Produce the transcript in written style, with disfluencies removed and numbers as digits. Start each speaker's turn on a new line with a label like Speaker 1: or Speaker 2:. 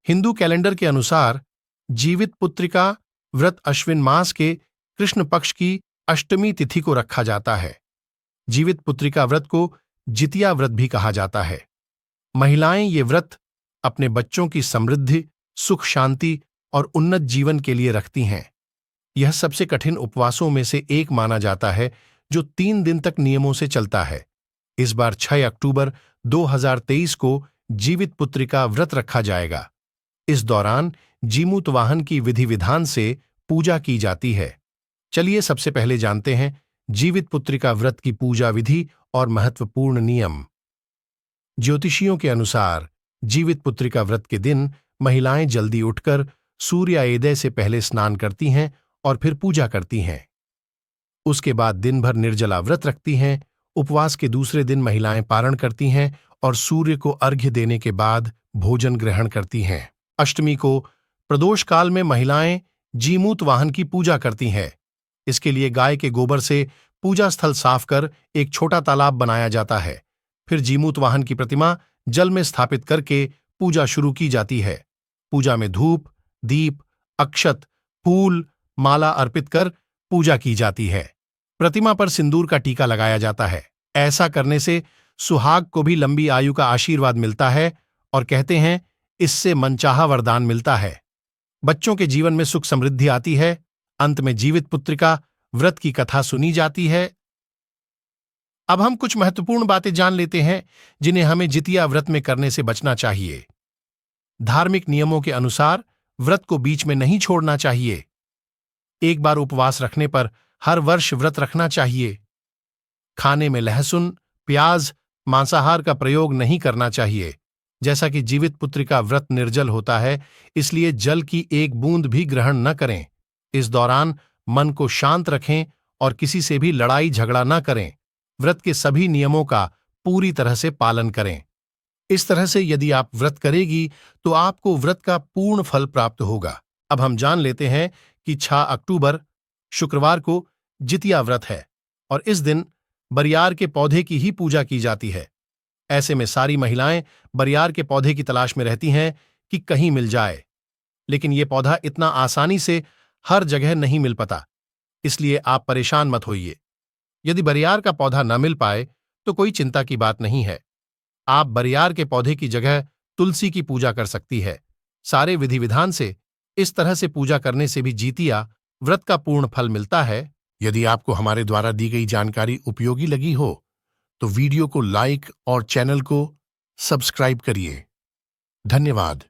Speaker 1: Hindu calendar के अनुसार जीवित पुत्रिका व्रत अश्विन मास के कृष्ण पक्ष की अष्टमी तिथि को रखा जाता है। जीवित पुत्रिका व्रत को जितिया व्रत भी कहा जाता है। महिलाएं ये व्रत अपने बच्चों की समृद्धि, सुख शांति और उन्नत जीवन के लिए रखती हैं। यह सबसे कठिन उपवासों में से एक माना जाता है जो 3 दिन तक नियमों से चलता है। इस बार 6 अक्टूबर 2023 को जीवित पुत्रिका व्रत रखा जाएगा। इस दौरान जीमूत वाहन की विधि विधान से पूजा की जाती है। चलिए सबसे पहले जानते हैं जीवित पुत्रिका व्रत की पूजा विधि और महत्वपूर्ण नियम। ज्योतिषियों के अनुसार जीवित पुत्रिका व्रत के दिन महिलाएं जल्दी उठकर सूर्योदय से पहले स्नान करती हैं और फिर पूजा करती हैं। उसके बाद दिन भर निर्जला व्रत रखती हैं। उपवास के दूसरे दिन महिलाएं पारण करती हैं और सूर्य को अर्घ्य देने के बाद भोजन ग्रहण करती हैं। अष्टमी को प्रदोष काल में महिलाएं जीमूत वाहन की पूजा करती हैं। इसके लिए गाय के गोबर से पूजा स्थल साफ कर एक छोटा तालाब बनाया जाता है। फिर जीमूत वाहन की प्रतिमा जल में स्थापित करके पूजा शुरू की जाती है। पूजा में धूप, दीप, अक्षत, फूल, माला अर्पित कर पूजा की जाती है। प्रतिमा पर सिंदूर का टीका लगाया जाता है। ऐसा करने से सुहाग को भी लंबी आयु का आशीर्वाद मिलता है और कहते हैं इससे मनचाहा वरदान मिलता है। बच्चों के जीवन में सुख समृद्धि आती है। अंत में जीवित पुत्रिका व्रत की कथा सुनी जाती है। अब हम कुछ महत्वपूर्ण बातें जान लेते हैं जिन्हें हमें जितिया व्रत में करने से बचना चाहिए। धार्मिक नियमों के अनुसार व्रत को बीच में नहीं छोड़ना चाहिए। एक बार उपवास रखने पर हर वर्ष व्रत रखना चाहिए। खाने में लहसुन, प्याज, मांसाहार का प्रयोग नहीं करना चाहिए। जैसा कि जीवित पुत्रिका व्रत निर्जल होता है, इसलिए जल की एक बूंद भी ग्रहण न करें। इस दौरान मन को शांत रखें और किसी से भी लड़ाई झगड़ा न करें। व्रत के सभी नियमों का पूरी तरह से पालन करें। इस तरह से यदि आप व्रत करेगी तो आपको व्रत का पूर्ण फल प्राप्त होगा। अब हम जान लेते हैं कि 6 अक्टूबर शुक्रवार को जितिया व्रत है और इस दिन बरियार के पौधे की ही पूजा की जाती है। ऐसे में सारी महिलाएं बरियार के पौधे की तलाश में रहती हैं कि कहीं मिल जाए, लेकिन ये पौधा इतना आसानी से हर जगह नहीं मिल पाता, इसलिए आप परेशान मत होइए। यदि बरियार का पौधा न मिल पाए तो कोई चिंता की बात नहीं है। आप बरियार के पौधे की जगह तुलसी की पूजा कर सकती है। सारे विधि विधान से इस तरह से पूजा करने से भी जितिया व्रत का पूर्ण फल मिलता है। यदि आपको हमारे द्वारा दी गई जानकारी उपयोगी लगी हो तो वीडियो को लाइक और चैनल को सब्सक्राइब करिए। धन्यवाद।